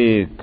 1।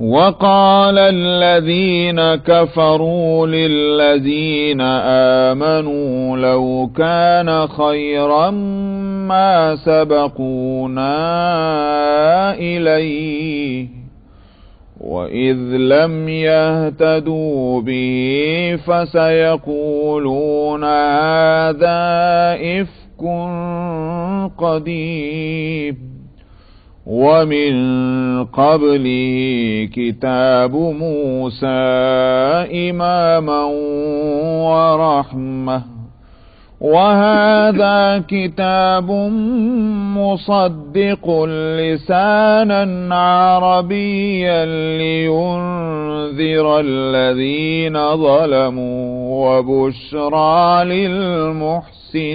وقال الذين كفروا للذين آمنوا لو كان خيرا ما سبقونا إليه وإذ لم يهتدوا به فسيقولون هذا إفك قديم ومن قبله كتاب موسى إماما ورحمة وهذا كتاب مصدق لسانا عربيا لينذر الذين ظلموا وبشرى للمحسنين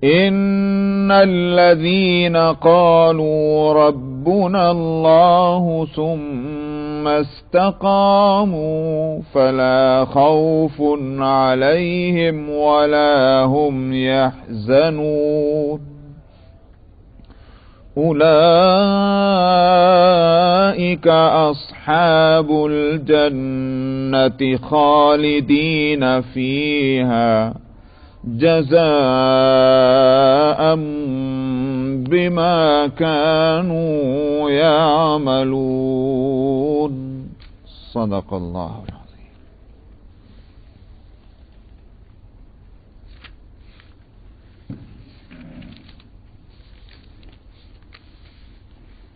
إن الذين قالوا ربنا الله ثم استقاموا فلا خوف عليهم ولا هم يحزنون أولئك أصحاب الجنة خالدين فيها جزاء بما كانوا يعملون صدق اللہ العظیم۔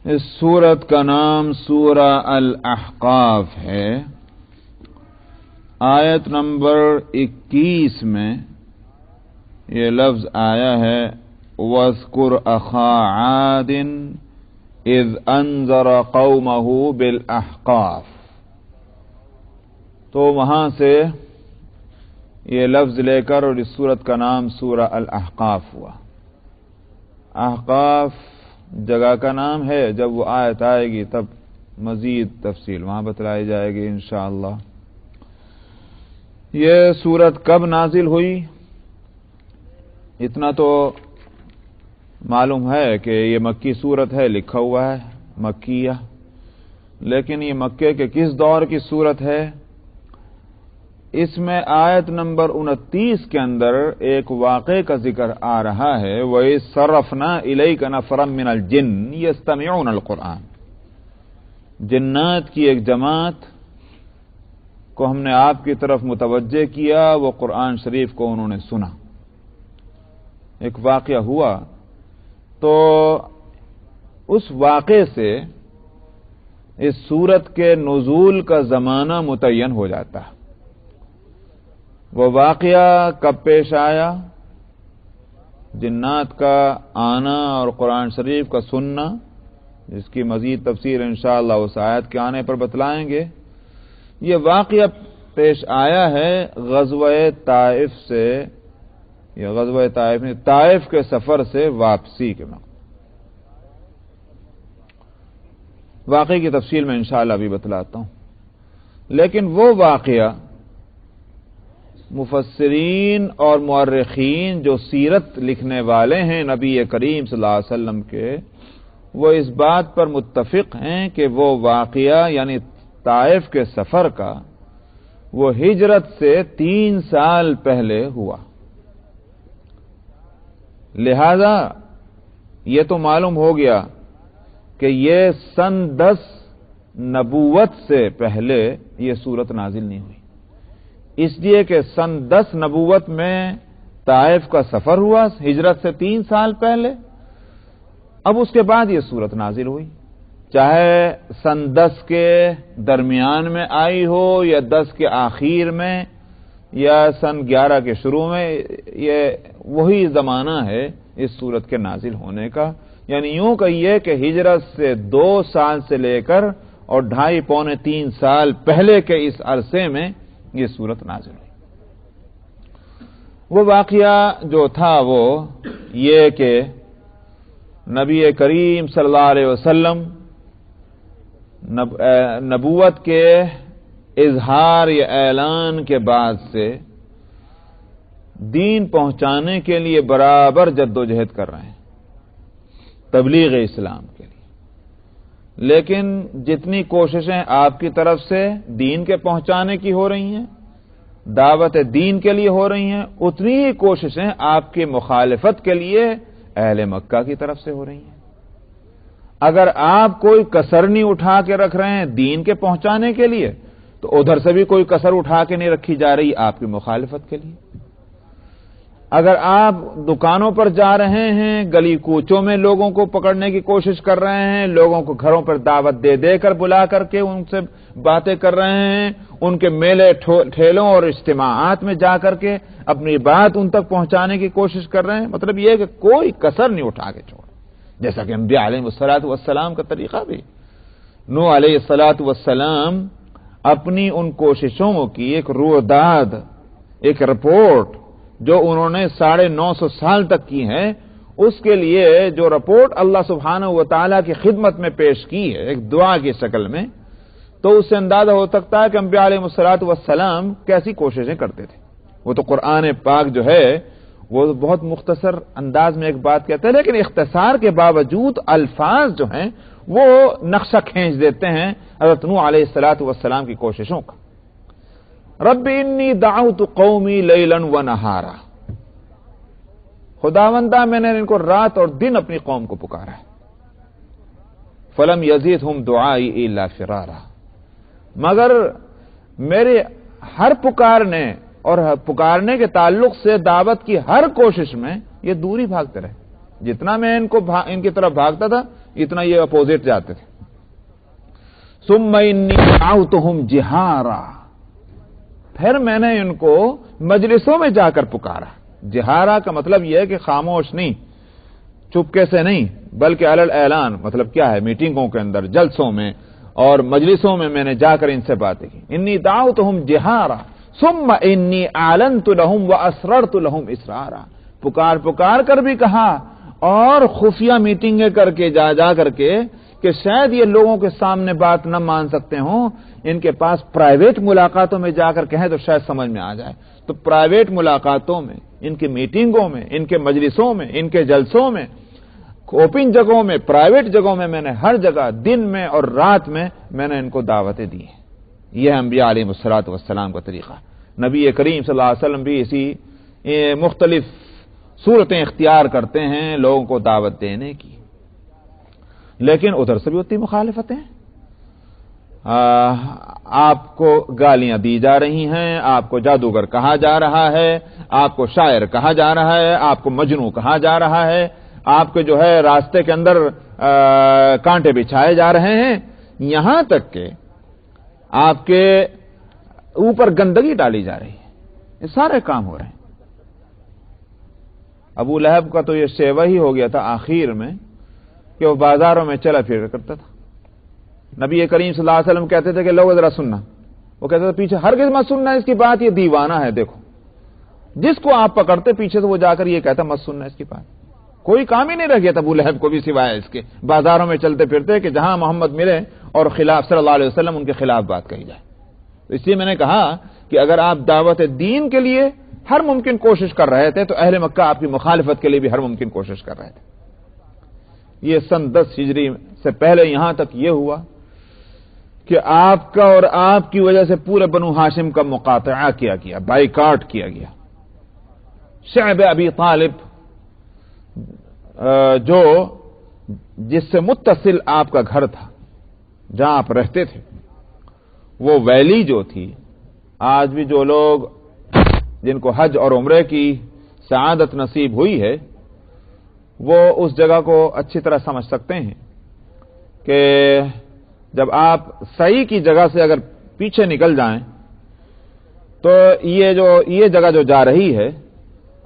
اس سورت کا نام سورہ الاحقاف ہے۔ آیت نمبر 21 میں یہ لفظ آیا ہے وَاذْكُرْ أَخَا عَادٍ إِذْ أَنذَرَ قَوْمَهُ بِالْأَحْقَافِ، تو وہاں سے یہ لفظ لے کر اور اس سورت کا نام سورہ الاحقاف ہوا۔ احقاف جگہ کا نام ہے، جب وہ آیت آئے گی تب مزید تفصیل وہاں بتلائی جائے گی انشاءاللہ۔ یہ سورت کب نازل ہوئی؟ اتنا تو معلوم ہے کہ یہ مکی سورت ہے، لکھا ہوا ہے مکیہ، لیکن یہ مکے کے کس دور کی سورت ہے؟ اس میں آیت نمبر 29 کے اندر ایک واقعے کا ذکر آ رہا ہے، وَإِذْ صَرَّفْنَا إِلَيْكَ نَفَرًا مِنَ الْجِنِّ يَسْتَمِعُونَ الْقُرْآنَ، جنات کی ایک جماعت کو ہم نے آپ کی طرف متوجہ کیا، وہ قرآن شریف کو انہوں نے سنا۔ ایک واقعہ ہوا تو اس واقعے سے اس سورت کے نزول کا زمانہ متعین ہو جاتا ہے۔ وہ واقعہ کب پیش آیا؟ جنات کا آنا اور قرآن شریف کا سننا، جس کی مزید تفسیر انشاءاللہ اس آیت کے آنے پر بتلائیں گے۔ یہ واقعہ پیش آیا ہے غزوہ طائف سے، یہ غزوہ طائف نہیں، طائف کے سفر سے واپسی کے وقت۔ واقعے کی تفصیل میں انشاءاللہ ابھی بتلاتا ہوں، لیکن وہ واقعہ مفسرین اور مورخین جو سیرت لکھنے والے ہیں نبی کریم صلی اللہ علیہ وسلم کے، وہ اس بات پر متفق ہیں کہ وہ واقعہ یعنی طائف کے سفر کا وہ ہجرت سے 3 سال پہلے ہوا۔ لہذا یہ تو معلوم ہو گیا کہ یہ سن 10 نبوت سے پہلے یہ سورت نازل نہیں ہوئی، اس لیے کہ سن 10 نبوت میں طائف کا سفر ہوا ہجرت سے 3 سال پہلے، اب اس کے بعد یہ سورت نازل ہوئی، چاہے سن 10 کے درمیان میں آئی ہو یا 10 کے آخر میں یا سن 11 کے شروع میں، یہ وہی زمانہ ہے اس سورت کے نازل ہونے کا۔ یعنی یوں کہیے کہ ہجرت سے 2 سال سے لے کر اور 2.5 پونے 3 سال پہلے کے اس عرصے میں یہ سورت نازل ہوئی۔ وہ واقعہ جو تھا وہ یہ کہ نبی کریم صلی اللہ علیہ وسلم نبوت کے اظہار یا اعلان کے بعد سے دین پہنچانے کے لیے برابر جد و جہد کر رہے ہیں، تبلیغ اسلام کے لیے۔ لیکن جتنی کوششیں آپ کی طرف سے دین کے پہنچانے کی ہو رہی ہیں، دعوت دین کے لیے ہو رہی ہیں، اتنی ہی کوششیں آپ کی مخالفت کے لیے اہل مکہ کی طرف سے ہو رہی ہیں۔ اگر آپ کوئی کسر نہیں اٹھا کے رکھ رہے ہیں دین کے پہنچانے کے لیے، تو ادھر سے بھی کوئی کسر اٹھا کے نہیں رکھی جا رہی آپ کی مخالفت کے لیے۔ اگر آپ دکانوں پر جا رہے ہیں، گلی کوچوں میں لوگوں کو پکڑنے کی کوشش کر رہے ہیں، لوگوں کو گھروں پر دعوت دے دے کر بلا کر کے ان سے باتیں کر رہے ہیں، ان کے میلے ٹھیلوں اور اجتماعات میں جا کر کے اپنی بات ان تک پہنچانے کی کوشش کر رہے ہیں، مطلب یہ ہے کہ کوئی کسر نہیں اٹھا کے چھوڑ، جیسا کہ انبیاء علیہ الصلوۃ والسلام کا طریقہ بھی۔ نوح علیہ الصلوۃ والسلام اپنی ان کوششوں کی ایک رویداد، ایک رپورٹ جو انہوں نے 950 سال تک کی ہے، اس کے لیے جو رپورٹ اللہ سبحانہ و تعالیٰ کی خدمت میں پیش کی ہے ایک دعا کی شکل میں، تو اس سے اندازہ ہو سکتا ہے کہ انبیاء علیہ الصلوۃ والسلام کیسی کوششیں کرتے تھے۔ وہ تو قرآن پاک جو ہے وہ بہت مختصر انداز میں ایک بات کہتا ہے، لیکن اختصار کے باوجود الفاظ جو ہیں وہ نقشہ کھینچ دیتے ہیں حضرت نوح علیہ الصلوۃ والسلام کی کوششوں کا۔ رب انی دعوت قومی لیلا ونہارا، خداوندہ میں نے ان کو رات اور دن اپنی قوم کو پکارا ہے۔ فلم یزیدہم دعائی الا فرارا، مگر میرے ہر پکارنے اور پکارنے کے تعلق سے دعوت کی ہر کوشش میں یہ دوری بھاگتے رہے، جتنا میں ان کی طرف بھاگتا تھا اتنا یہ اپوزٹ جاتے تھے۔ ثم انی دعوتہم جہارا، پھر میں نے ان کو مجلسوں میں جا کر پکارا۔ جہارا کا مطلب یہ ہے کہ خاموش نہیں، چپکے سے نہیں، بلکہ علی الاعلان، مطلب کیا ہے، میٹنگوں کے اندر، جلسوں میں اور مجلسوں میں نے جا کر ان سے باتیں کی۔ انی دعوتہم جہارا ثم انی اعلنت لہم واسررت لہم اسرارا، پکار کر بھی کہا اور خفیہ میٹنگیں کر کے جا کر کے کہ شاید یہ لوگوں کے سامنے بات نہ مان سکتے ہوں، ان کے پاس پرائیویٹ ملاقاتوں میں جا کر کہیں تو شاید سمجھ میں آ جائے، تو پرائیویٹ ملاقاتوں میں، ان کی میٹنگوں میں، ان کے مجلسوں میں، ان کے جلسوں میں، اوپن جگہوں میں، پرائیویٹ جگہوں میں نے ہر جگہ دن میں اور رات میں نے ان کو دعوتیں دی ہیں۔ یہ انبیاء علیہ الصلوۃ والسلام کا طریقہ۔ نبی کریم صلی اللہ علیہ وسلم بھی اسی مختلف صورتیں اختیار کرتے ہیں لوگوں کو دعوت دینے کی، لیکن ادھر سے بھی اتنی مخالفتیں، آپ کو گالیاں دی جا رہی ہیں، آپ کو جادوگر کہا جا رہا ہے، آپ کو شاعر کہا جا رہا ہے، آپ کو مجنوں کہا جا رہا ہے، آپ کے جو ہے راستے کے اندر کانٹے بچھائے جا رہے ہیں، یہاں تک کہ آپ کے اوپر گندگی ڈالی جا رہی ہے۔ یہ سارے کام ہو رہے ہیں۔ ابو لہب کا تو یہ شیوہ ہی ہو گیا تھا آخر میں کہ وہ بازاروں میں چلا پھر کرتا تھا۔ نبی کریم صلی اللہ علیہ وسلم کہتے تھے کہ لوگ ذرا سننا، وہ کہتے تھے پیچھے ہرگز مت سننا اس کی بات، یہ دیوانہ ہے، دیکھو جس کو آپ پکڑتے پیچھے سے وہ جا کر یہ کہتا مت سننا اس کی بات۔ کوئی کام ہی نہیں رہ گیا تھا ابو لہب کو بھی سوائے اس کے بازاروں میں چلتے پھرتے کہ جہاں محمد ملے اور خلاف صلی اللہ علیہ وسلم ان کے خلاف بات کہی جائے۔ تو اس لیے میں نے کہا کہ اگر آپ دعوت دین کے لیے ہر ممکن کوشش کر رہے تھے تو اہل مکہ آپ کی مخالفت کے لیے بھی ہر ممکن کوشش کر رہے تھے۔ یہ سن 10 ہجری سے پہلے یہاں تک یہ ہوا کہ آپ کا اور آپ کی وجہ سے پورے بنو ہاشم کا مقاطعہ کیا گیا، بائیکاٹ کیا گیا۔ شعب ابی طالب جو جس سے متصل آپ کا گھر تھا، جہاں آپ رہتے تھے، وہ ویلی جو تھی، آج بھی جو لوگ جن کو حج اور عمرے کی سعادت نصیب ہوئی ہے وہ اس جگہ کو اچھی طرح سمجھ سکتے ہیں کہ جب آپ صحیح کی جگہ سے اگر پیچھے نکل جائیں تو یہ جگہ جو جا رہی ہے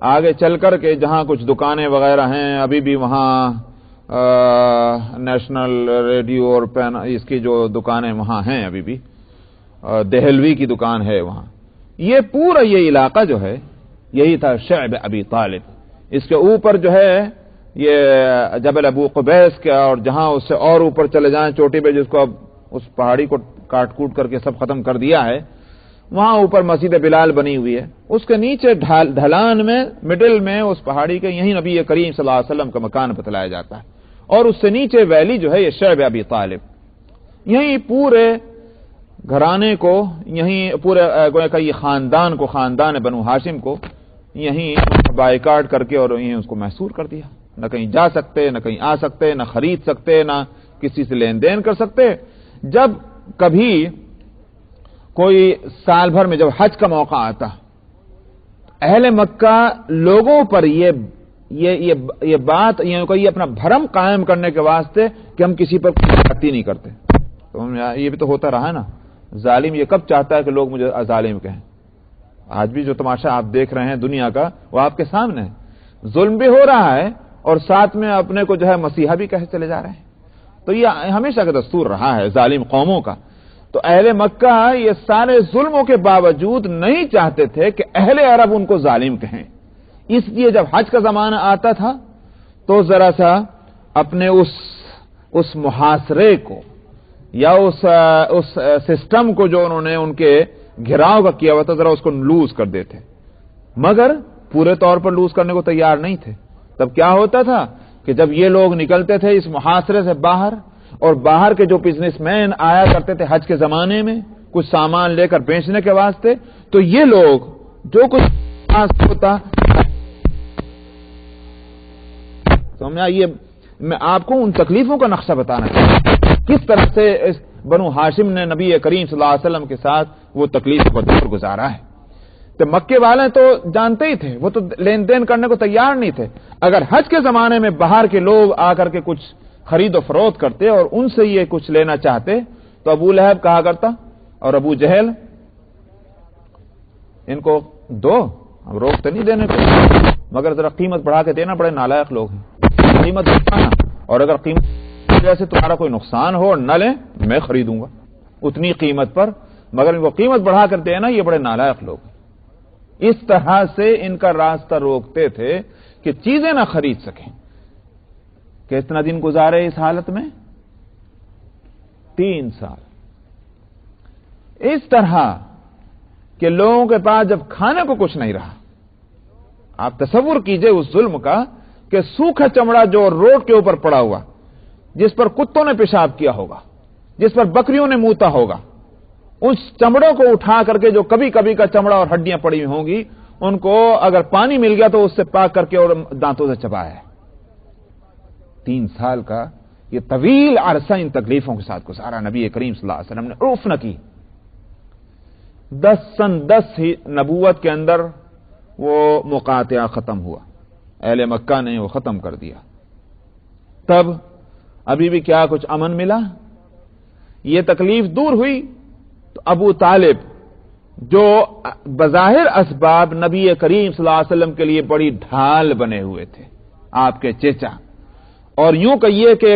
آگے چل کر کے جہاں کچھ دکانیں وغیرہ ہیں، ابھی بھی وہاں نیشنل ریڈیو اور اس کی جو دکانیں وہاں ہیں، ابھی بھی دہلوی کی دکان ہے وہاں، یہ پورا یہ علاقہ جو ہے یہی تھا شعب ابی طالب۔ اس کے اوپر جو ہے یہ جبل ابو قبیس کا، اور جہاں اس سے اور اوپر چلے جائیں چوٹی پہ، جس کو اب اس پہاڑی کو کاٹ کوٹ کر کے سب ختم کر دیا ہے، وہاں اوپر مسجد بلال بنی ہوئی ہے، اس کے نیچے ڈھلان میں مڈل میں اس پہاڑی کے یہیں نبی کریم صلی اللہ علیہ وسلم کا مکان بتلایا جاتا ہے، اور اس سے نیچے ویلی جو ہے یہ شعب ابی طالب، یہیں پورے گھرانے کو، یہیں پورے گویا کہ یہ خاندان کو، خاندان بنو ہاشم کو یہیں بائیکاٹ کر کے اور یہیں اس کو محصور کر دیا. نہ کہیں جا سکتے، نہ کہیں آ سکتے، نہ خرید سکتے، نہ کسی سے لین دین کر سکتے. جب کبھی کوئی سال بھر میں جب حج کا موقع آتا، اہل مکہ لوگوں پر یہ بات یہ اپنا بھرم قائم کرنے کے واسطے کہ ہم کسی پر زیادتی نہیں کرتے. تو یہ بھی تو ہوتا رہا نا. ظالم یہ کب چاہتا ہے کہ لوگ مجھے ظالم کہیں؟ آج بھی جو تماشا آپ دیکھ رہے ہیں دنیا کا وہ آپ کے سامنے ہے. ظلم بھی ہو رہا ہے اور ساتھ میں اپنے کو جو ہے مسیحا بھی کہے چلے جا رہے ہیں. تو یہ ہمیشہ کا دستور رہا ہے ظالم قوموں کا. تو اہل مکہ یہ سارے ظلموں کے باوجود نہیں چاہتے تھے کہ اہل عرب ان کو ظالم کہیں. اس لیے جب حج کا زمانہ آتا تھا تو ذرا سا اپنے اس محاصرے کو یا اس سسٹم کو جو انہوں نے ان کے گھراؤ کا کیا ہوا تھا ذرا اس کو لوز کر دیتے، مگر پورے طور پر لوز کرنے کو تیار نہیں تھے. تب کیا ہوتا تھا کہ جب یہ لوگ نکلتے تھے اس محاصرے سے باہر، اور باہر کے جو بزنس مین آیا کرتے تھے حج کے زمانے میں کچھ سامان لے کر بیچنے کے واسطے، تو یہ لوگ جو کچھ ہوتا یہ میں آپ کو ان تکلیفوں کا نقشہ بتانا چاہتا ہوں، کس طرح سے بنو ہاشم نے نبی کریم صلی اللہ علیہ وسلم کے ساتھ وہ تکلیف کا دور گزارا ہے. تو مکے والے تو جانتے ہی تھے، وہ تو لین دین کرنے کو تیار نہیں تھے. اگر حج کے زمانے میں باہر کے لوگ آ کر کے کچھ خرید و فروخت کرتے اور ان سے یہ کچھ لینا چاہتے تو ابو لہب کہا کرتا اور ابو جہل ان کو دو، ہم روکتے نہیں دینے کو، مگر ذرا قیمت بڑھا کے دینا، بڑے نالائق لوگ ہیں. قیمت بڑھانا، اور اگر قیمت سے تمہارا کوئی نقصان ہو اور نہ لیں میں خریدوں گا اتنی قیمت پر، مگر ان کو قیمت بڑھا کر دینا، یہ بڑے نالائق لوگ ہیں. اس طرح سے ان کا راستہ روکتے تھے کہ چیزیں نہ خرید سکیں. کتنا دن گزارے اس حالت میں؟ 3 سال. اس طرح کہ لوگوں کے پاس جب کھانے کو کچھ نہیں رہا، آپ تصور کیجئے اس ظلم کا کہ سوکھا چمڑا جو روڈ کے اوپر پڑا ہوا، جس پر کتوں نے پیشاب کیا ہوگا، جس پر بکریوں نے موتا ہوگا، اس چمڑوں کو اٹھا کر کے جو کبھی کبھی کا چمڑا اور ہڈیاں پڑی ہوئی ہوں گی، ان کو اگر پانی مل گیا تو اس سے پاک کر کے اور دانتوں سے چبایا ہے. 3 سال کا یہ طویل عرصہ ان تکلیفوں کے ساتھ گزارا. نبی کریم صلی اللہ علیہ وسلم نے عرف نہ کی. 10 ہی نبوت کے اندر وہ مقاطعہ ختم ہوا، اہل مکہ نے وہ ختم کر دیا. تب ابھی بھی کیا کچھ امن ملا؟ یہ تکلیف دور ہوئی تو ابو طالب جو بظاہر اسباب نبی کریم صلی اللہ علیہ وسلم کے لیے بڑی ڈھال بنے ہوئے تھے، آپ کے چچا، اور یوں کہیے کہ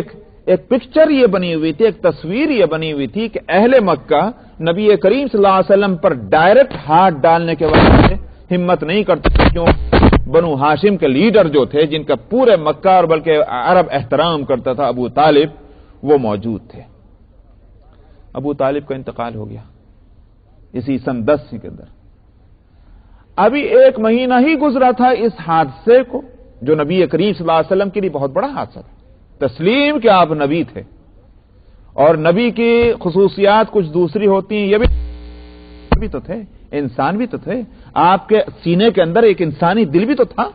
ایک پکچر یہ بنی ہوئی تھی، ایک تصویر یہ بنی ہوئی تھی کہ اہل مکہ نبی کریم صلی اللہ علیہ وسلم پر ڈائریکٹ ہاتھ ڈالنے کے واسطے ہمت نہیں کرتے، کیوں؟ بنو ہاشم کے لیڈر جو تھے، جن کا پورے مکہ اور بلکہ عرب احترام کرتا تھا، ابو طالب، وہ موجود تھے. ابو طالب کا انتقال ہو گیا اسی سن 10 کے اندر. ابھی 1 مہینہ ہی گزرا تھا اس حادثے کو، جو نبی کریم صلی اللہ علیہ وسلم کے لیے بہت بڑا حادثہ تھا. تسلیم کہ آپ نبی تھے، اور نبی کی خصوصیات کچھ دوسری ہوتی ہیں، یہ بھی تو تھے، انسان بھی تو تھے. آپ کے سینے کے اندر ایک انسانی دل بھی تو تھا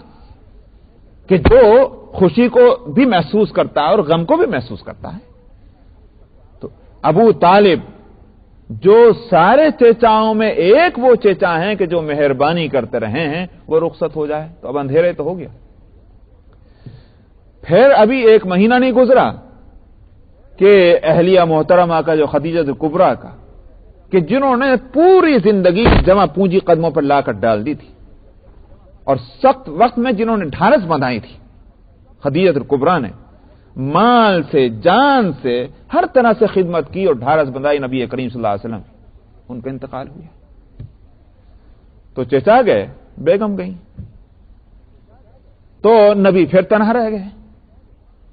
کہ جو خوشی کو بھی محسوس کرتا ہے اور غم کو بھی محسوس کرتا ہے. تو ابو طالب جو سارے چچاؤں میں ایک وہ چچا ہیں کہ جو مہربانی کرتے رہے ہیں، وہ رخصت ہو جائے تو اب اندھیرے تو ہو گیا. پھر ابھی 1 مہینہ نہیں گزرا کہ اہلیہ محترمہ کا جو خدیجہ کبریٰ کا، کہ جنہوں نے پوری زندگی جمع پونجی قدموں پر لا کر ڈال دی تھی، اور سخت وقت میں جنہوں نے ڈھارس بندھائی تھی، خدیجہ کبریٰ نے مال سے، جان سے، ہر طرح سے خدمت کی اور ڈھارس بندھائی نبی کریم صلی اللہ علیہ وسلم، ان کا انتقال ہوا. تو چچا گئے، بیگم گئی، تو نبی پھر تنہا رہ گئے.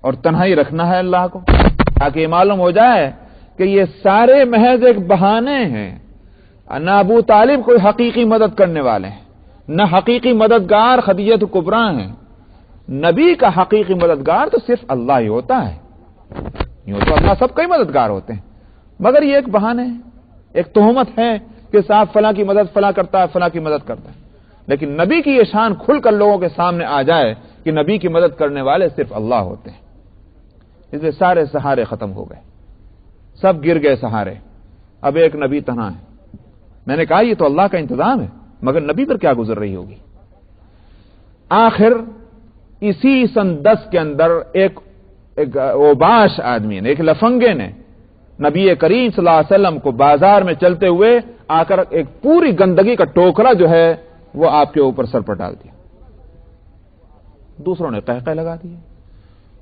اور تنہائی رکھنا ہے اللہ کو، تاکہ یہ معلوم ہو جائے کہ یہ سارے محض ایک بہانے ہیں. نہ ابو طالب کوئی حقیقی مدد کرنے والے ہیں، نہ حقیقی مددگار خدیجہ کبریٰ ہیں. نبی کا حقیقی مددگار تو صرف اللہ ہی ہوتا ہے. یوں تو اللہ سب کا ہی مددگار ہوتے ہیں، مگر یہ ایک بہانے ہے، ایک تہمت ہے کہ صاحب فلاں کی مدد فلاں کرتا ہے، فلاں کی مدد کرتا ہے. لیکن نبی کی یہ شان کھل کر لوگوں کے سامنے آ جائے کہ نبی کی مدد کرنے والے صرف اللہ ہوتے ہیں. اس لیے سارے سہارے ختم ہو گئے، سب گر گئے سہارے. اب ایک نبی تنہا ہے. میں نے کہا یہ تو اللہ کا انتظام ہے، مگر نبی پر کیا گزر رہی ہوگی. آخر اسی سن 10 کے اندر ایک اوباش آدمی نے، ایک لفنگے نے نبی کریم صلی اللہ علیہ وسلم کو بازار میں چلتے ہوئے آ کر ایک پوری گندگی کا ٹوکرا جو ہے وہ آپ کے اوپر سر پر ڈال دیا. دوسروں نے قہقہ لگا دیا،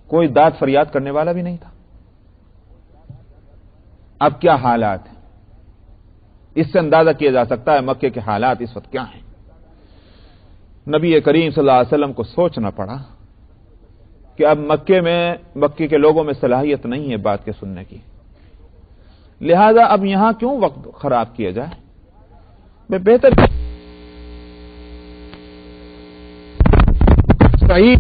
کوئی داد فریاد کرنے والا بھی نہیں تھا. اب کیا حالات ہیں، اس سے اندازہ کیا جا سکتا ہے مکے کے حالات اس وقت کیا ہیں. نبی کریم صلی اللہ علیہ وسلم کو سوچنا پڑا کہ اب مکے کے لوگوں میں صلاحیت نہیں ہے بات کے سننے کی، لہذا اب یہاں کیوں وقت خراب کیا جائے. میں بہتر صحیح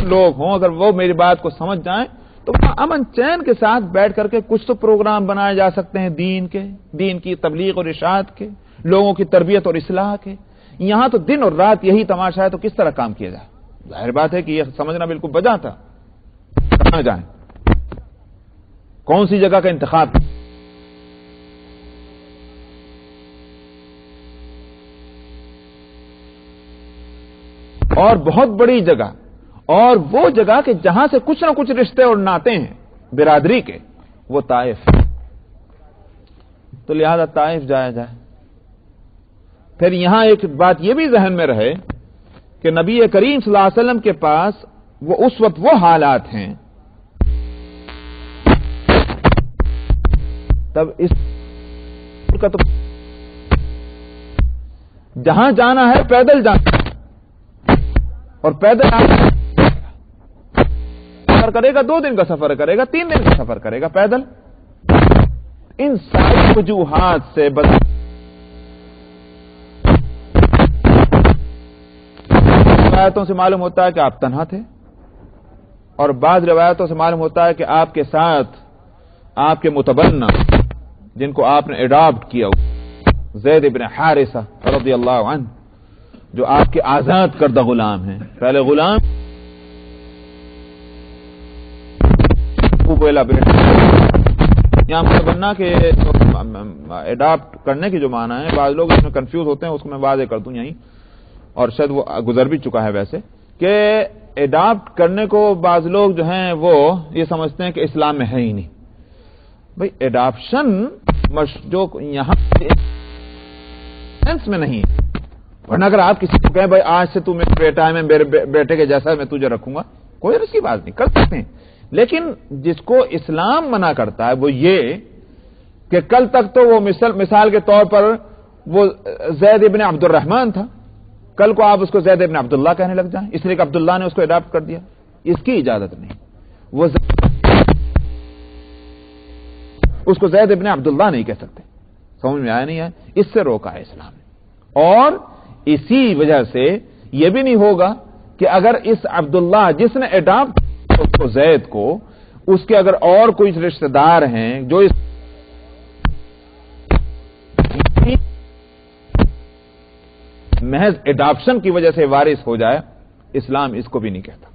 لوگ ہوں، اگر وہ میری بات کو سمجھ جائیں تو امن چین کے ساتھ بیٹھ کر کے کچھ تو پروگرام بنائے جا سکتے ہیں دین کی تبلیغ اور ارشاد کے، لوگوں کی تربیت اور اصلاح کے. یہاں تو دن اور رات یہی تماشا ہے، تو کس طرح کام کیا جائے. ظاہر بات ہے کہ یہ سمجھنا بالکل بجا تھا. کہاں جائیں، کون سی جگہ کا انتخاب. اور بہت بڑی جگہ، اور وہ جگہ کہ جہاں سے کچھ نہ کچھ رشتے اور ناطے ہیں برادری کے، وہ طائف. تو لہذا طائف جایا جائے. پھر یہاں ایک بات یہ بھی ذہن میں رہے کہ نبی کریم صلی اللہ علیہ وسلم کے پاس وہ اس وقت وہ حالات ہیں، تب اس کا تو جہاں جانا ہے پیدل جانا، اور پیدل سفر کرے گا، 2 دن کا سفر کرے گا، 3 دن کا سفر کرے گا پیدل. ان ساری وجوہات سے روایتوں سے معلوم ہوتا ہے کہ آپ تنہا تھے، اور بعض روایتوں سے معلوم ہوتا ہے کہ آپ کے ساتھ آپ کے متبنہ جن کو آپ نے اڈاپٹ کیا، زید ابن حارثہ رضی اللہ عنہ، جو آپ کے آزاد کردہ غلام ہیں. پہلے غلام یہاں متبنہ کے اڈاپٹ کرنے کی جو معنی ہے، بعض لوگ اس میں کنفیوز ہوتے ہیں، اس کو میں واضح کر دوں یہیں، اور شاید وہ گزر بھی چکا ہے ویسے، کہ اڈاپٹ کرنے کو بعض لوگ جو ہیں وہ یہ سمجھتے ہیں کہ اسلام میں ہے ہی نہیں. بھئی اڈاپشن جو یہاں سینس میں نہیں ہے. ورنہ اگر آپ کسی کو کہیں بھائی آج سے تو میرا بیٹا ہے، میں میرے بیٹے کے جیسا میں تجھے رکھوں گا، کوئی اس کی بات نہیں کر سکتے ہیں. لیکن جس کو اسلام منع کرتا ہے وہ یہ کہ کل تک تو وہ مثال کے طور پر وہ زید ابن عبد الرحمن تھا، کل کو آپ اس کو زید ابن عبداللہ کہنے لگ جائیں اس لیے کہ عبداللہ نے اس کو اڈاپٹ کر دیا. اس کی اجازت نہیں. وہ اس کو زید ابن عبداللہ نہیں کہہ سکتے. سمجھ میں آیا نہیں ہے؟ اس سے روکا ہے اسلام نے. اور اسی وجہ سے یہ بھی نہیں ہوگا کہ اگر اس عبداللہ جس نے اڈاپٹ اس کو زید کو، اس کے اگر اور کوئی رشتہ دار ہیں جو اس محض اڈاپشن کی وجہ سے وارث ہو جائے، اسلام اس کو بھی نہیں کہتا.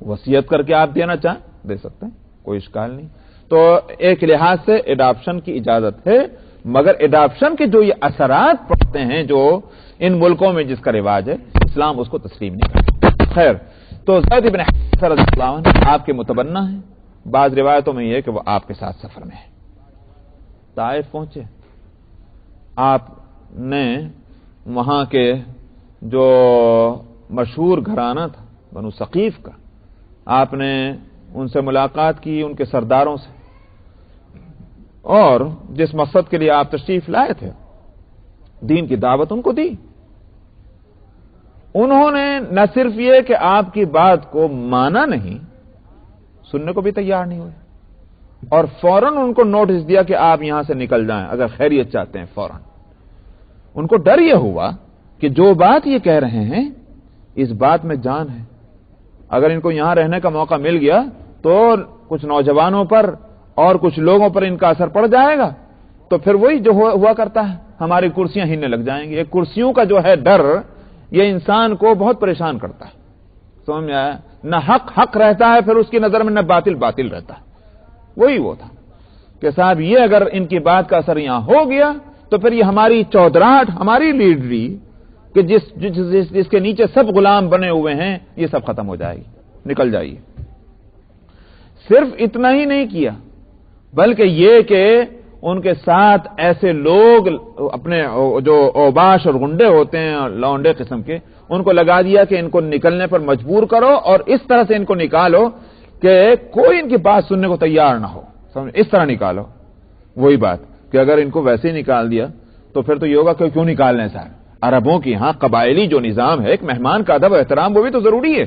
وصیت کر کے آپ دینا چاہیں دے سکتے ہیں، کوئی اشکال نہیں. تو ایک لحاظ سے اڈاپشن کی اجازت ہے، مگر اڈاپشن کے جو یہ اثرات پڑتے ہیں جو ان ملکوں میں جس کا رواج ہے، اسلام اس کو تسلیم نہیں کرتا. خیر، تو زید بن حارثہ رضی اللہ عنہ آپ کے متبنہ ہیں. بعض روایتوں میں یہ ہے کہ وہ آپ کے ساتھ سفر میں ہے. طائف پہنچے، آپ نے وہاں کے جو مشہور گھرانہ تھا بنو ثقیف کا، آپ نے ان سے ملاقات کی، ان کے سرداروں سے، اور جس مقصد کے لیے آپ تشریف لائے تھے دین کی دعوت ان کو دی. انہوں نے نہ صرف یہ کہ آپ کی بات کو مانا نہیں، سننے کو بھی تیار نہیں ہوئے، اور فوراً ان کو نوٹس دیا کہ آپ یہاں سے نکل جائیں اگر خیریت چاہتے ہیں. فوراً ان کو ڈر یہ ہوا کہ جو بات یہ کہہ رہے ہیں اس بات میں جان ہے. اگر ان کو یہاں رہنے کا موقع مل گیا تو کچھ نوجوانوں پر اور کچھ لوگوں پر ان کا اثر پڑ جائے گا تو پھر وہی جو ہوا کرتا ہے، ہماری کرسیاں ہلنے لگ جائیں گی۔ یہ کرسیوں کا جو ہے ڈر، یہ انسان کو بہت پریشان کرتا ہے، سمجھ میں آیا؟ نہ حق حق رہتا ہے، پھر اس کی نظر میں نہ باطل باطل رہتا ہے۔ وہی وہ تھا کہ صاحب یہ اگر ان کی بات کا اثر یہاں ہو گیا تو پھر یہ ہماری چودراہٹ، ہماری لیڈری کہ جس کے نیچے سب غلام بنے ہوئے ہیں، یہ سب ختم ہو جائے گی، نکل جائیے۔ صرف اتنا ہی نہیں کیا بلکہ یہ کہ ان کے ساتھ ایسے لوگ اپنے جو اوباش اور گنڈے ہوتے ہیں لونڈے قسم کے، ان کو لگا دیا کہ ان کو نکلنے پر مجبور کرو اور اس طرح سے ان کو نکالو کہ کوئی ان کی بات سننے کو تیار نہ ہو، اس طرح نکالو۔ وہی بات کہ اگر ان کو ویسے ہی نکال دیا تو پھر تو یہ ہوگا کہ کیوں نکال لیں صاحب؟ عربوں کی ہاں قبائلی جو نظام ہے، ایک مہمان کا ادب و احترام، وہ بھی تو ضروری ہے،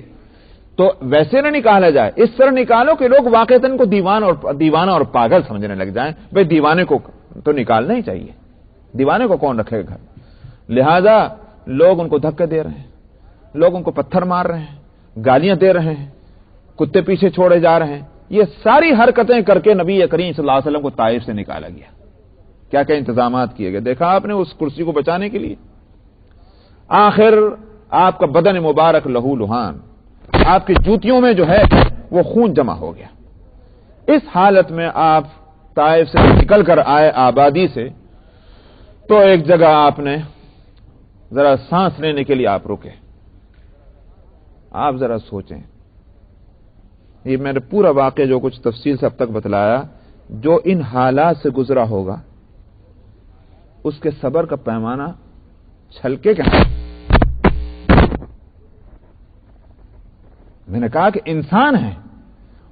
تو ویسے نہ نکالا جائے، اس طرح نکالو کہ لوگ واقعتاً ان کو دیوانہ اور پاگل سمجھنے لگ جائیں۔ بھئی دیوانے کو تو نکالنا ہی چاہیے، دیوانے کو کون رکھے گا گھر؟ لہذا لوگ ان کو دھکے دے رہے ہیں، لوگ ان کو پتھر مار رہے ہیں، گالیاں دے رہے ہیں، کتے پیچھے چھوڑے جا رہے ہیں۔ یہ ساری حرکتیں کر کے نبی کریم صلی اللہ علیہ وسلم کو طائف سے نکالا گیا۔ کیا کیا انتظامات کیے گئے دیکھا آپ نے اس کرسی کو بچانے کے لیے؟ آخر آپ کا بدن مبارک لہو لہان، آپ کی جوتیوں میں جو ہے وہ خون جمع ہو گیا۔ اس حالت میں آپ طائف سے نکل کر آئے آبادی سے، تو ایک جگہ آپ نے ذرا سانس لینے کے لیے آپ رکے۔ آپ ذرا سوچیں، یہ میں نے پورا واقعہ جو کچھ تفصیل سے اب تک بتلایا، جو ان حالات سے گزرا ہوگا اس کے صبر کا پیمانہ چھلکے کہ میں نے کہا کہ انسان ہے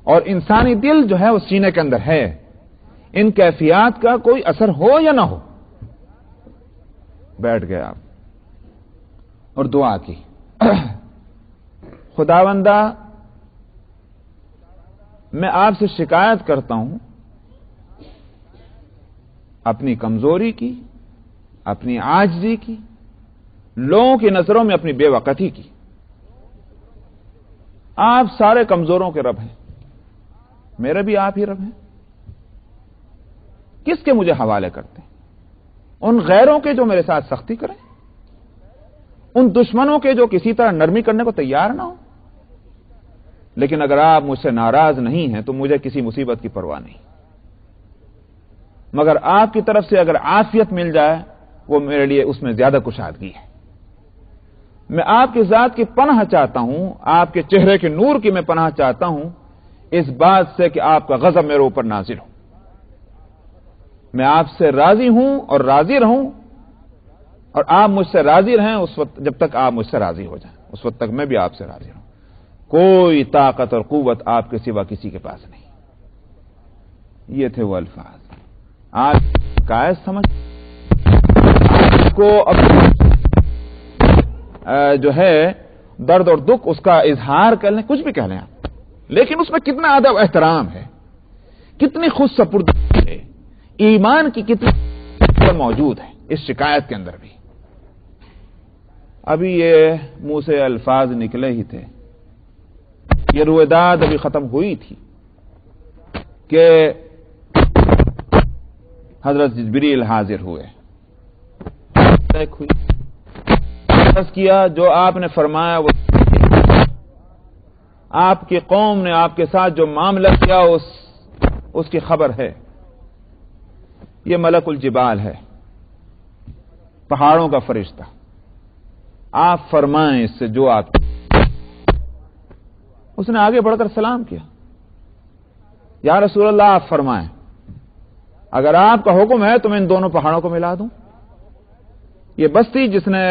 اور انسانی دل جو ہے وہ سینے کے اندر ہے، ان کیفیات کا کوئی اثر ہو یا نہ ہو۔ بیٹھ گئے آپ اور دعا کی، خداوندہ میں آپ سے شکایت کرتا ہوں اپنی کمزوری کی، اپنی عاجزی کی، لوگوں کی نظروں میں اپنی بے وقتی کی۔ آپ سارے کمزوروں کے رب ہیں، میرے بھی آپ ہی رب ہیں، کس کے مجھے حوالے کرتے ہیں؟ ان غیروں کے جو میرے ساتھ سختی کریں، ان دشمنوں کے جو کسی طرح نرمی کرنے کو تیار نہ ہو۔ لیکن اگر آپ مجھ سے ناراض نہیں ہیں تو مجھے کسی مصیبت کی پرواہ نہیں، مگر آپ کی طرف سے اگر عافیت مل جائے وہ میرے لیے اس میں زیادہ کشادگی ہے۔ میں آپ کی ذات کی پناہ چاہتا ہوں، آپ کے چہرے کے نور کی میں پناہ چاہتا ہوں اس بات سے کہ آپ کا غضب میرے اوپر نازل ہو۔ میں آپ سے راضی ہوں اور راضی رہوں، اور آپ مجھ سے راضی رہیں اس وقت جب تک آپ مجھ سے راضی ہو جائیں، اس وقت تک میں بھی آپ سے راضی رہوں۔ کوئی طاقت اور قوت آپ کے سوا کسی کے پاس نہیں۔ یہ تھے وہ الفاظ۔ آج قائد سمجھ آپ کو اب جو ہے درد اور دکھ اس کا اظہار کر لیں، کچھ بھی کہہ لیں آپ، لیکن اس میں کتنا ادب احترام ہے، کتنی خود سپردگی ہے، ایمان کی کتنی موجود ہے اس شکایت کے اندر بھی۔ ابھی یہ منہ سے الفاظ نکلے ہی تھے، یہ رویداد ابھی ختم ہوئی تھی کہ حضرت جبریل حاضر ہوئے، کیا جو آپ نے فرمایا وہ آپ کی قوم نے آپ کے ساتھ جو معاملہ کیا اس کی خبر ہے۔ یہ ملک الجبال ہے، پہاڑوں کا فرشتہ، آپ فرمائیں اس سے جو آپ۔ اس نے آگے بڑھ کر سلام کیا، یا رسول اللہ آپ فرمائیں، اگر آپ کا حکم ہے تو میں ان دونوں پہاڑوں کو ملا دوں۔ یہ بستی جس نے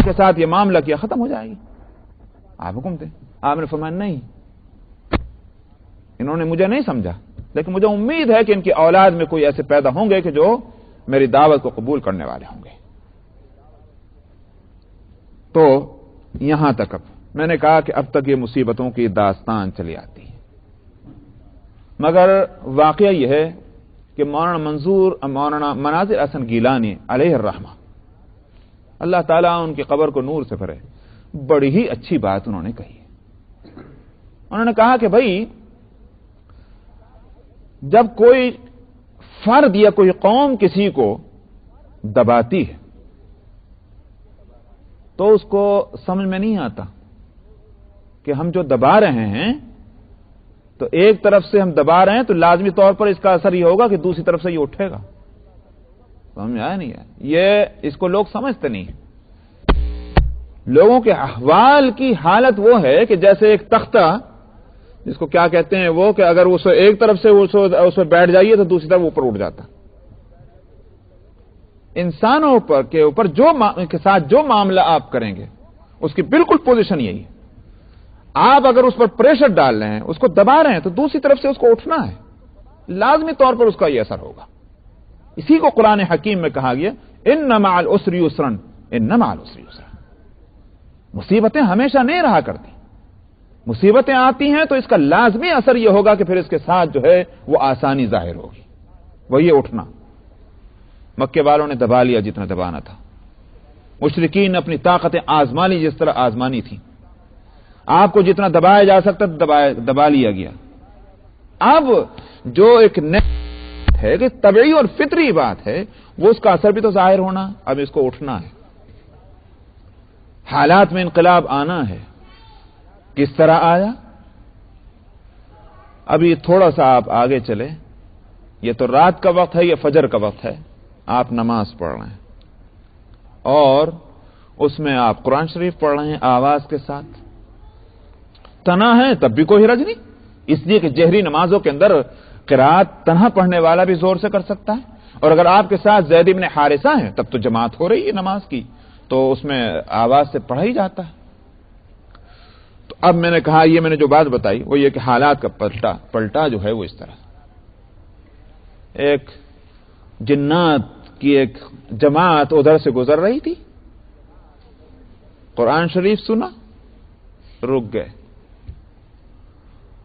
کے ساتھ یہ معاملہ کیا ختم ہو جائے گی، آپ حکم دیں۔ آپ نے فرمایا نہیں، انہوں نے مجھے نہیں سمجھا، لیکن مجھے امید ہے کہ ان کی اولاد میں کوئی ایسے پیدا ہوں گے کہ جو میری دعوت کو قبول کرنے والے ہوں گے۔ تو یہاں تک اب میں نے کہا کہ اب تک یہ مصیبتوں کی داستان چلی آتی ہے، مگر واقعہ یہ ہے کہ مولانا مناظر احسن گیلانی علیہ الرحمہ، اللہ تعالیٰ ان کی قبر کو نور سے بھرے، بڑی ہی اچھی بات انہوں نے کہی ہے۔ انہوں نے کہا کہ بھائی جب کوئی فرد یا کوئی قوم کسی کو دباتی ہے تو اس کو سمجھ میں نہیں آتا کہ ہم جو دبا رہے ہیں تو ایک طرف سے ہم دبا رہے ہیں تو لازمی طور پر اس کا اثر یہ ہوگا کہ دوسری طرف سے یہ اٹھے گا. سمجھ آیا نہیں ہے؟ یہ اس کو لوگ سمجھتے نہیں. لوگوں کے احوال کی حالت وہ ہے کہ جیسے ایک تختہ، جس کو کیا کہتے ہیں وہ، کہ اگر اس ایک طرف سے اس پہ بیٹھ جائیے تو دوسری طرف اوپر اٹھ جاتا. انسانوں کے اوپر کے ساتھ جو معاملہ آپ کریں گے اس کی بالکل پوزیشن یہی ہے. آپ اگر اس پر پریشر ڈال رہے ہیں، اس کو دبا رہے ہیں، تو دوسری طرف سے اس کو اٹھنا ہے. لازمی طور پر اس کا یہ اثر ہوگا. اسی کو قرآن حکیم میں کہا گیا ان مع العسر یسرا، ان مع العسر یسرا. مصیبتیں ہمیشہ نہیں رہا کرتی. مصیبتیں آتی ہیں تو اس کا لازمی اثر یہ ہوگا کہ پھر اس کے ساتھ جو ہے وہ آسانی ظاہر ہوگی، وہ یہ اٹھنا. مکے والوں نے دبا لیا جتنا دبانا تھا. مشرکین نے اپنی طاقتیں آزما لی جس طرح آزمانی تھی. آپ کو جتنا دبایا جا سکتا دبا لیا گیا. اب جو ایک ہے کہ طبعی اور فطری بات ہے، وہ اس کا اثر بھی تو ظاہر ہونا. اب اس کو اٹھنا ہے، حالات میں انقلاب آنا ہے. کس طرح آیا؟ ابھی تھوڑا سا آپ آگے چلے. یہ تو رات کا وقت ہے، یہ فجر کا وقت ہے. آپ نماز پڑھ رہے ہیں اور اس میں آپ قرآن شریف پڑھ رہے ہیں آواز کے ساتھ. تنہا ہے تب بھی کوئی حرج نہیں، اس لیے کہ جہری نمازوں کے اندر قرات تنہا پڑھنے والا بھی زور سے کر سکتا ہے. اور اگر آپ کے ساتھ زید بن حارثہ ہیں تب تو جماعت ہو رہی ہے نماز کی، تو اس میں آواز سے پڑھا ہی جاتا ہے. تو اب میں نے کہا، یہ میں نے جو بات بتائی وہ یہ کہ حالات کا پلٹا جو ہے وہ اس طرح. ایک جنات کی ایک جماعت ادھر سے گزر رہی تھی، قرآن شریف سنا، رک گئے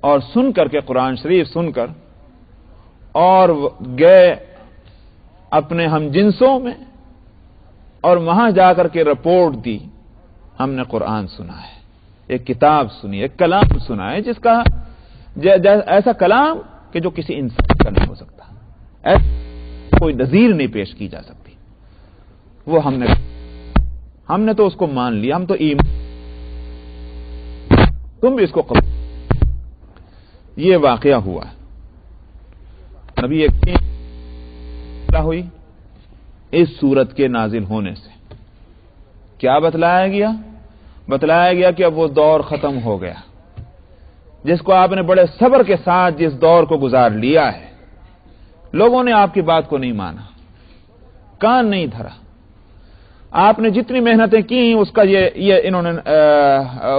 اور سن کر کے قرآن شریف سن کر اور گئے اپنے ہم جنسوں میں اور وہاں جا کر کے رپورٹ دی، ہم نے قرآن سنا ہے، ایک کتاب سنی، ایک کلام سنا ہے جس کا ایسا کلام کہ جو کسی انسان کا نہیں ہو سکتا، ایسا کوئی نظیر نہیں پیش کی جا سکتی. وہ ہم نے تو اس کو مان لیا، ہم تو ایمان، تم بھی اس کو قبول. یہ واقعہ ہوا. نبی کریم ہوئی اس سورت کے نازل ہونے سے. کیا بتلایا گیا؟ بتلایا گیا کہ اب وہ دور ختم ہو گیا جس کو آپ نے بڑے صبر کے ساتھ جس دور کو گزار لیا ہے. لوگوں نے آپ کی بات کو نہیں مانا، کان نہیں دھرا. آپ نے جتنی محنتیں کی اس کا یہ انہوں نے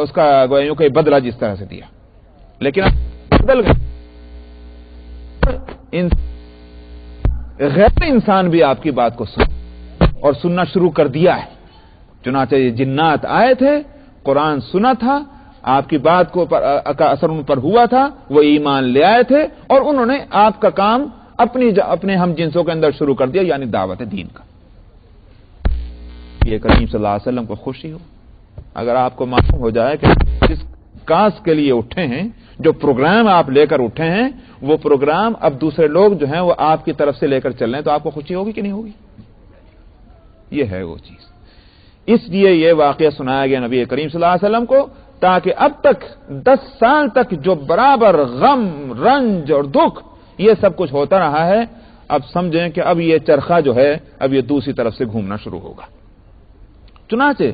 اس کا گویوں کا بدلہ جس طرح سے دیا، لیکن بدل گئے. غیر انسان بھی آپ کی بات کو سن اور سننا شروع کر دیا ہے. چنانچہ یہ جنات آئے تھے، قرآن سنا تھا، آپ کی بات کا اثر ان پر ہوا تھا، وہ ایمان لے آئے تھے اور انہوں نے آپ کا کام اپنے ہم جنسوں کے اندر شروع کر دیا، یعنی دعوت دین کا. یہ کریم صلی اللہ علیہ وسلم کو خوشی ہو اگر آپ کو معلوم ہو جائے کہ جس کاز کے لیے اٹھے ہیں، جو پروگرام آپ لے کر اٹھے ہیں، وہ پروگرام اب دوسرے لوگ جو ہیں وہ آپ کی طرف سے لے کر چل رہے ہیں، تو آپ کو خوشی ہوگی کہ نہیں ہوگی؟ یہ ہے وہ چیز. اس لیے یہ واقعہ سنایا گیا نبی کریم صلی اللہ علیہ وسلم کو، تاکہ اب تک 10 سال تک جو برابر غم، رنج اور دکھ یہ سب کچھ ہوتا رہا ہے، اب سمجھیں کہ اب یہ چرخہ جو ہے اب یہ دوسری طرف سے گھومنا شروع ہوگا. چنانچہ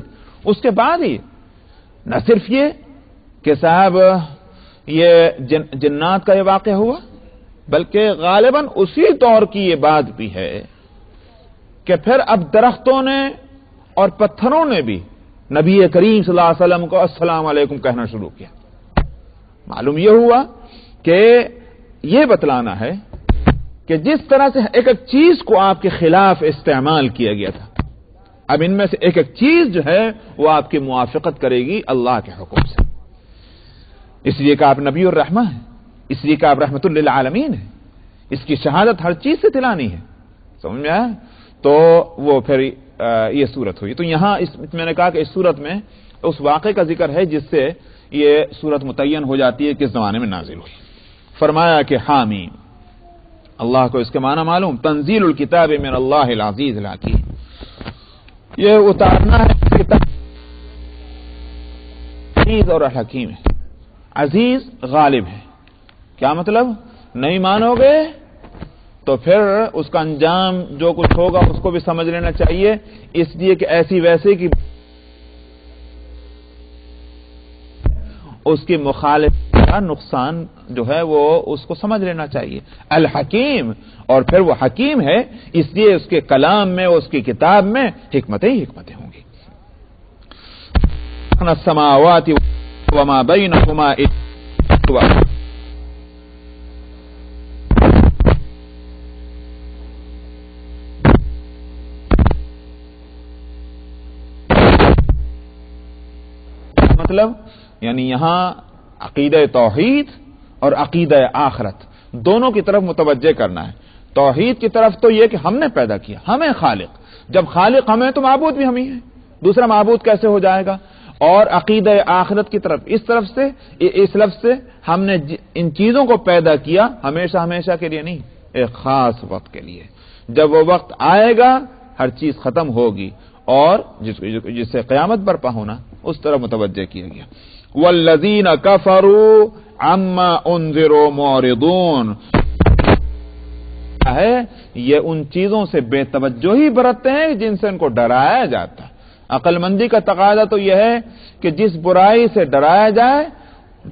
اس کے بعد ہی نہ صرف یہ کہ صاحب یہ جنات کا یہ واقعہ ہوا، بلکہ غالباً اسی دور کی یہ بات بھی ہے کہ پھر اب درختوں نے اور پتھروں نے بھی نبی کریم صلی اللہ علیہ وسلم کو السلام علیکم کہنا شروع کیا. معلوم یہ ہوا کہ یہ بتلانا ہے کہ جس طرح سے ایک ایک چیز کو آپ کے خلاف استعمال کیا گیا تھا، اب ان میں سے ایک ایک چیز جو ہے وہ آپ کی موافقت کرے گی اللہ کے حکم سے. اس لیے کہ آپ نبی الرحمہ ہیں، اس لیے کہ آپ رحمت للعالمین ہیں، اس کی شہادت ہر چیز سے دلانی ہے. سمجھ میں آیا؟ تو وہ پھر یہ صورت ہوئی. تو یہاں میں نے کہا کہ اس صورت میں اس واقعے کا ذکر ہے جس سے یہ صورت متعین ہو جاتی ہے کس زمانے میں نازل ہوئی. فرمایا کہ حامیم اللہ کو اس کے معنی معلوم، تنزیل الکتاب من اللہ العزیز الحکیم، یہ اتارنا ہے کتاب عزیز اور حکیم ہے، عزیز غالب ہے۔ کیا مطلب؟ نہیں مانو گے تو پھر اس کا انجام جو کچھ ہوگا اس کو بھی سمجھ لینا چاہیے، اس لیے کہ ایسی ویسے کی اس کی مخالف کا نقصان جو ہے وہ اس کو سمجھ لینا چاہیے۔ الحکیم، اور پھر وہ حکیم ہے اس لیے اس کے کلام میں، اس کی کتاب میں حکمتیں ہی حکمتیں ہوں گی۔ السماوات وما بینہما مطلب یعنی یہاں عقیدہ توحید اور عقیدہ آخرت دونوں کی طرف متوجہ کرنا ہے۔ توحید کی طرف تو یہ کہ ہم نے پیدا کیا، ہمیں خالق، جب خالق ہمیں تو معبود بھی ہم ہی ہیں، دوسرا معبود کیسے ہو جائے گا؟ اور عقیدہ آخرت کی طرف اس طرف سے، اس لفظ سے ہم نے ان چیزوں کو پیدا کیا ہمیشہ ہمیشہ کے لیے نہیں، ایک خاص وقت کے لیے، جب وہ وقت آئے گا ہر چیز ختم ہوگی اور جس سے قیامت برپا ہونا اس طرح متوجہ کیا گیا۔ والذین کفروا عما انذروا معرضون ہے، یہ ان چیزوں سے بے توجہی برتتے ہیں جن سے ان کو ڈرایا جاتا ہے۔ عقل مندی کا تقاضا تو یہ ہے کہ جس برائی سے ڈرایا جائے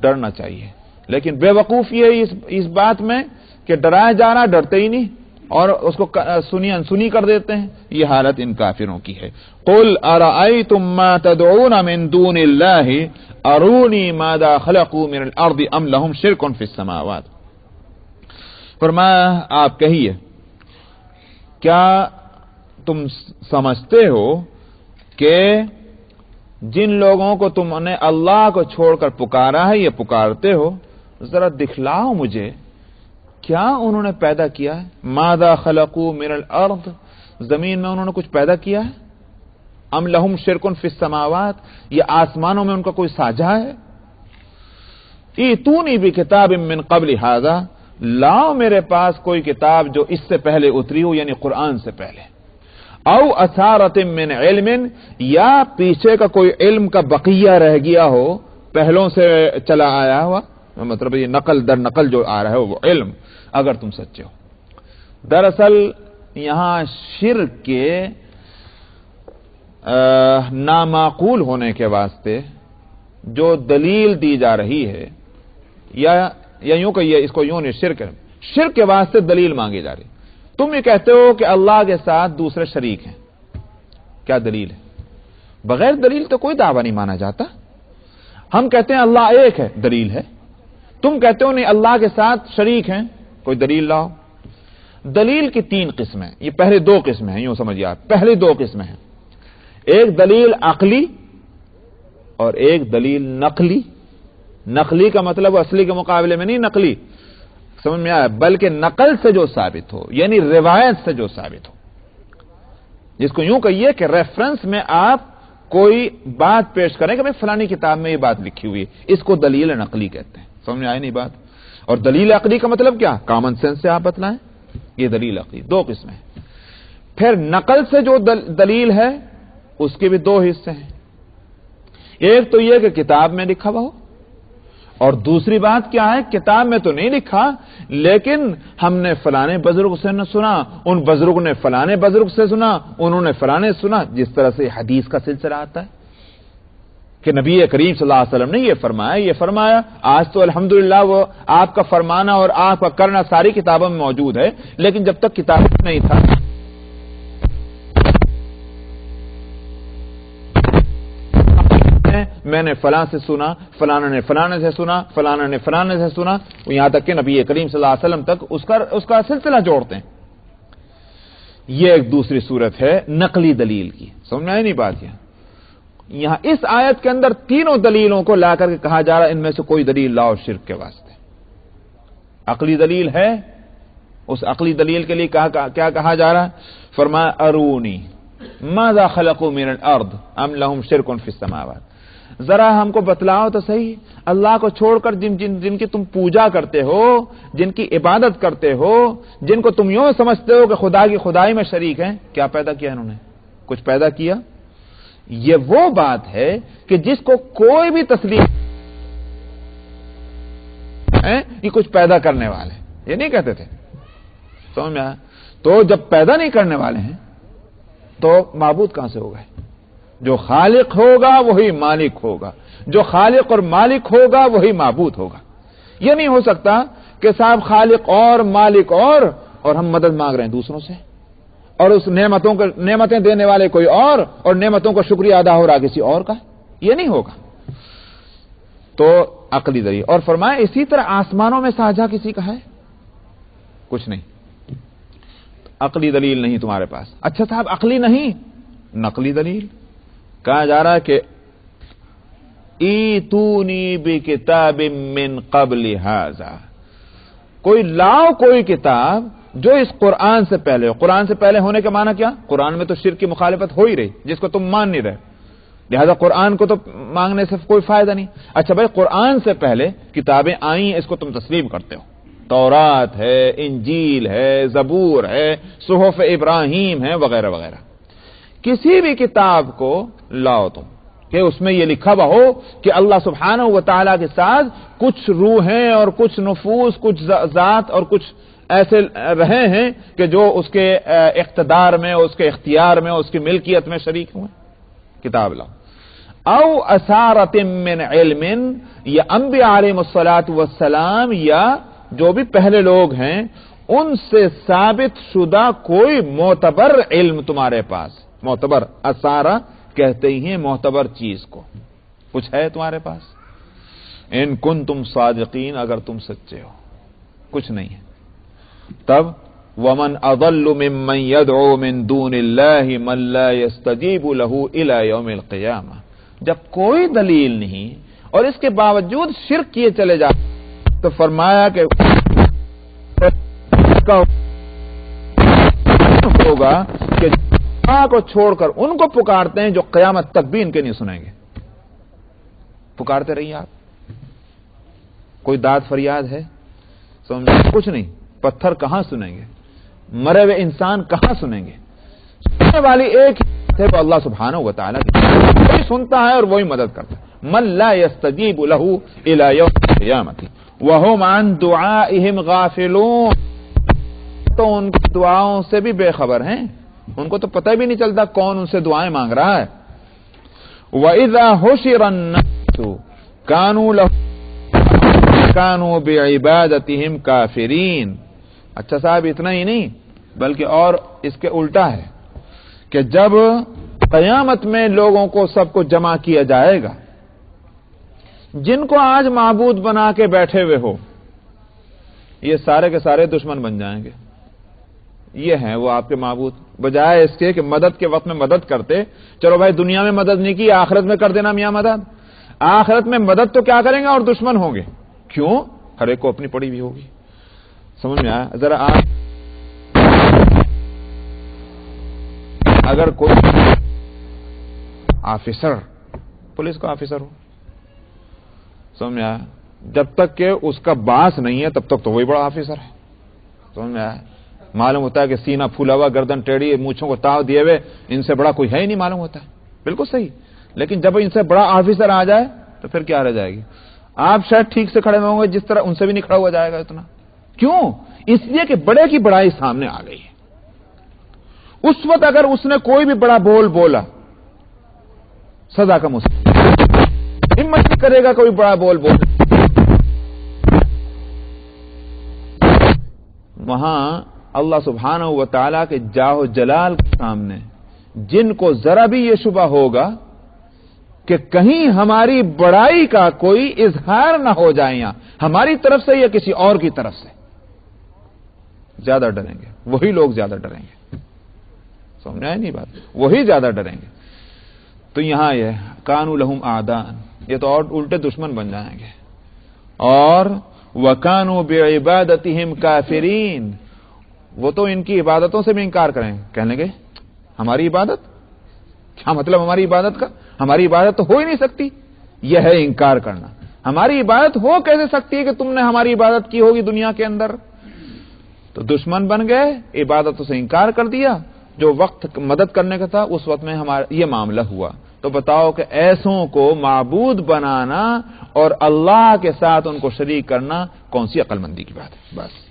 ڈرنا چاہیے، لیکن بے وقوف یہ اس بات میں کہ ڈرایا جا رہا ڈرتے ہی نہیں اور اس کو سنی انسنی کر دیتے ہیں، یہ حالت ان کافروں کی ہے۔ قل ارأيتم ما تدعون من دون الله اروني ماذا خلقوا من الارض ام لهم شرك في السماوات۔ فرمایا آپ کہیے کیا تم سمجھتے ہو کہ جن لوگوں کو تم نے اللہ کو چھوڑ کر پکارا ہے یہ پکارتے ہو، ذرا دکھلاؤ مجھے کیا انہوں نے پیدا کیا ہے؟ ماذا خلقوا من الارض، زمین میں انہوں نے کچھ پیدا کیا ہے؟ ام لہم شرک فی السماوات، یہ آسمانوں میں ان کا کوئی ساجھا ہے؟ ایتونی بکتاب من قبل ھذا، لاؤ میرے پاس کوئی کتاب جو اس سے پہلے اتری ہو، یعنی قرآن سے پہلے، او اثارۃ من علم، یا پیچھے کا کوئی علم کا بقیہ رہ گیا ہو، پہلوں سے چلا آیا ہوا، مطلب یہ نقل در نقل جو آ رہا ہے وہ علم، اگر تم سچے ہو۔ دراصل یہاں شرک کے نامعقول ہونے کے واسطے جو دلیل دی جا رہی ہے، یا یوں کہ یہ اس کو یوں نہیں، شرک کے واسطے دلیل مانگی جا رہی۔ تم یہ کہتے ہو کہ اللہ کے ساتھ دوسرے شریک ہیں، کیا دلیل ہے؟ بغیر دلیل تو کوئی دعویٰ نہیں مانا جاتا۔ ہم کہتے ہیں اللہ ایک ہے، دلیل ہے۔ تم کہتے ہو نہیں اللہ کے ساتھ شریک ہیں، کوئی دلیل لاؤ۔ دلیل کی تین قسمیں، یہ پہلے دو قسمیں ہیں، یوں سمجھیے آپ، پہلے دو قسمیں ہیں، ایک دلیل عقلی اور ایک دلیل نقلی۔ نقلی کا مطلب اصلی کے مقابلے میں نہیں، نقلی سمجھ میں آیا، بلکہ نقل سے جو ثابت ہو، یعنی روایت سے جو ثابت ہو، جس کو یوں کہیے کہ ریفرنس میں آپ کوئی بات پیش کریں کہ میں فلانی کتاب میں یہ بات لکھی ہوئی ہے، اس کو دلیل نقلی کہتے ہیں۔ سمجھ میں آئی نہیں بات؟ اور دلیل عقلی کا مطلب کیا؟ کامن سینس سے آپ بتلائیں، یہ دلیل عقلی، دو قسمیں ہیں۔ پھر نقل سے جو دلیل ہے اس کے بھی دو حصے ہیں، ایک تو یہ کہ کتاب میں لکھا ہوا ہو، اور دوسری بات کیا ہے، کتاب میں تو نہیں لکھا لیکن ہم نے فلانے بزرگ سے سنا، ان بزرگ نے فلانے بزرگ سے سنا، انہوں نے فلانے سنا، جس طرح سے حدیث کا سلسلہ آتا ہے کہ نبی کریم صلی اللہ علیہ وسلم نے یہ فرمایا۔ آج تو الحمدللہ وہ آپ کا فرمانا اور آپ کا کرنا ساری کتابوں میں موجود ہے، لیکن جب تک کتاب نہیں تھا میں نے فلاں سے سنا، فلانا نے فلانے سے سنا، فلانا نے فلانے سے سنا، یہاں تک کہ نبی کریم صلی اللہ علیہ وسلم تک اس کا سلسلہ جوڑتے ہیں۔ یہ ایک دوسری صورت ہے نقلی دلیل کی۔ سمجھ میں آئی نہیں بات؟ یہاں اس آیت کے اندر تینوں دلیلوں کو لا کر کے کہا جا رہا ہے ان میں سے کوئی دلیل لاؤ شرک کے واسطے۔ عقلی دلیل ہے، اس عقلی دلیل کے لیے کیا کہا جا رہا ہے؟ فرمایا ارونی ماذا خلقوا من الارض ام لهم شرک فی السماوات، ذرا ہم کو بتلاؤ تو صحیح، اللہ کو چھوڑ کر جن کی تم پوجا کرتے ہو، جن کی عبادت کرتے ہو، جن کو تم یوں سمجھتے ہو کہ خدا کی خدائی میں شریک ہیں، کیا پیدا کیا انہوں نے؟ کچھ پیدا کیا؟ یہ وہ بات ہے کہ جس کو کوئی بھی تسلیم ہے کہ کچھ پیدا کرنے والے، یہ نہیں کہتے تھے، سمجھ میں آیا؟ تو جب پیدا نہیں کرنے والے ہیں تو معبود کہاں سے ہوگا؟ جو خالق ہوگا وہی مالک ہوگا، جو خالق اور مالک ہوگا وہی معبود ہوگا۔ یہ نہیں ہو سکتا کہ صاحب خالق اور مالک اور ہم مدد مانگ رہے ہیں دوسروں سے، اور اس نعمتیں دینے والے کوئی اور نعمتوں کا شکریہ ادا ہو رہا کسی اور کا، یہ نہیں ہوگا۔ تو عقلی دلیل، اور فرمایا اسی طرح آسمانوں میں ساجھا کسی کا ہے؟ کچھ نہیں، عقلی دلیل نہیں تمہارے پاس۔ اچھا صاحب عقلی نہیں، نقلی دلیل کہا جا رہا ہے کہ ایتونی بکتاب من قبل ھذا، کوئی لاؤ کوئی کتاب جو اس قرآن سے پہلے ہو۔ قرآن سے پہلے ہونے کے معنی کیا؟ قرآن میں تو شرک کی مخالفت ہو ہی رہی جس کو تم مان نہیں رہے، لہذا قرآن کو تو مانگنے سے کوئی فائدہ نہیں۔ اچھا بھائی قرآن سے پہلے کتابیں آئیں، اس کو تم تسلیم کرتے ہو، تورات ہے، انجیل ہے، زبور ہے، صحف ابراہیم ہے، وغیرہ وغیرہ۔ کسی بھی کتاب کو لاؤ تم کہ اس میں یہ لکھا ہوا ہو کہ اللہ سبحانہ و تعالیٰ کے ساتھ کچھ روحیں اور کچھ نفوس، کچھ ذات اور کچھ ایسے رہے ہیں کہ جو اس کے اقتدار میں، اس کے اختیار میں، اس کی ملکیت میں شریک ہوئے، کتاب لاؤ۔ او اثارت من علم، یا انبیاء علیہم الصلاۃ والسلام یا جو بھی پہلے لوگ ہیں ان سے ثابت شدہ کوئی معتبر علم تمہارے پاس، معتبر اثارہ کہتے ہی ہیں معتبر چیز کو، کچھ ہے تمہارے پاس؟ ان کنتم صادقین، اگر تم سچے ہو، کچھ نہیں ہے۔ تب ومن اضل ممن يدعو من دون اللہ من لا يستجیب له الى یوم القیامہ، جب کوئی دلیل نہیں اور اس کے باوجود شرک کیے چلے جاتے تو فرمایا کہ ہوگا کہ کو چھوڑ کر ان کو پکارتے ہیں جو قیامت تک بھی ان کے نہیں سنیں گے۔ پکارتے رہیے آپ، کوئی داد فریاد ہے؟ سمجھ کچھ نہیں، پتھر کہاں سنیں گے، مرے ہوئے انسان کہاں سنیں گے؟ سننے والی ایک ہے وہ اللہ سبحانہ و تعالیٰ کی، وہی سنتا ہے اور وہی مدد کرتا ہے۔ من لا يستجیب له الى یوم القیامۃ وهم عن دعائهم غافلون، تو ان کی دعاؤں سے بھی بے خبر ہیں، ان کو تو پتہ بھی نہیں چلتا کون ان سے دعائیں مانگ رہا ہے۔ وَإِذَا حُشِرَ النَّاسُ كَانُوا بِعِبَادَتِهِمْ كَافِرِينَ۔ اچھا صاحب اتنا ہی نہیں بلکہ اور اس کے الٹا ہے کہ جب قیامت میں لوگوں کو سب کو جمع کیا جائے گا، جن کو آج معبود بنا کے بیٹھے ہوئے ہو، یہ سارے کے سارے دشمن بن جائیں گے۔ یہ ہیں وہ آپ کے معبود، بجائے اس کے کہ مدد کے وقت میں مدد کرتے، چلو بھائی دنیا میں مدد نہیں کی، آخرت میں کر دینا میاں مدد۔ آخرت میں مدد تو کیا کریں گے اور دشمن ہوں گے، کیوں؟ ہر ایک کو اپنی پڑی بھی ہوگی۔ سمجھ میں آیا؟ ذرا آپ اگر کوئی آفیسر، پولیس کا آفیسر ہو، سمجھ میں آیا، جب تک کہ اس کا باس نہیں ہے تب تک تو وہی بڑا آفیسر ہے۔ سمجھ میں آیا؟ معلوم ہوتا ہے کہ سینہ پھولا ہوا، گردن ٹیڑھی، مونچھوں کو تاؤ دیے ہوئے، ان سے بڑا کوئی ہے ہی نہیں، معلوم ہوتا ہے، بالکل صحیح۔ لیکن جب ان سے بڑا آفیسر آ جائے تو پھر کیا رہ جائے گی؟ آپ شاید ٹھیک سے کھڑے ہوں گے جس طرح ان سے بھی نہیں کھڑا ہوا جائے گا اتنا۔ کیوں؟ اس لیے کہ بڑے کی بڑائی سامنے آ گئی ہے۔ اس وقت اگر اس نے کوئی بھی بڑا بول بولا، سزا کا مستحق، ہمت نہیں کرے گا کوئی بڑا بول بول، وہاں اللہ سبحانہ و تعالیٰ کے جاہ و جلال کے سامنے جن کو ذرا بھی یہ شبہ ہوگا کہ کہیں ہماری بڑائی کا کوئی اظہار نہ ہو جائے، یا ہماری طرف سے یا کسی اور کی طرف سے، زیادہ ڈریں گے، وہی لوگ زیادہ ڈریں گے۔ سمجھ آئے نہیں بات؟ وہی زیادہ ڈریں گے۔ تو یہاں یہ کانوا لہم اعداء، یہ تو اور الٹے دشمن بن جائیں گے۔ اور وَكَانُوا بِعِبَادَتِهِمْ كَافِرِينَ، وہ تو ان کی عبادتوں سے بھی انکار کریں، کہنے لگے ہماری عبادت؟ کیا مطلب ہماری عبادت کا؟ ہماری عبادت تو ہو ہی نہیں سکتی، یہ ہے انکار کرنا. ہماری عبادت ہو کیسے سکتی ہے کہ تم نے ہماری عبادت کی ہوگی دنیا کے اندر؟ تو دشمن بن گئے، عبادتوں سے انکار کر دیا. جو وقت مدد کرنے کا تھا اس وقت میں ہمارا یہ معاملہ ہوا. تو بتاؤ کہ ایسوں کو معبود بنانا اور اللہ کے ساتھ ان کو شریک کرنا کون سی عقل مندی کی بات ہے؟ بس.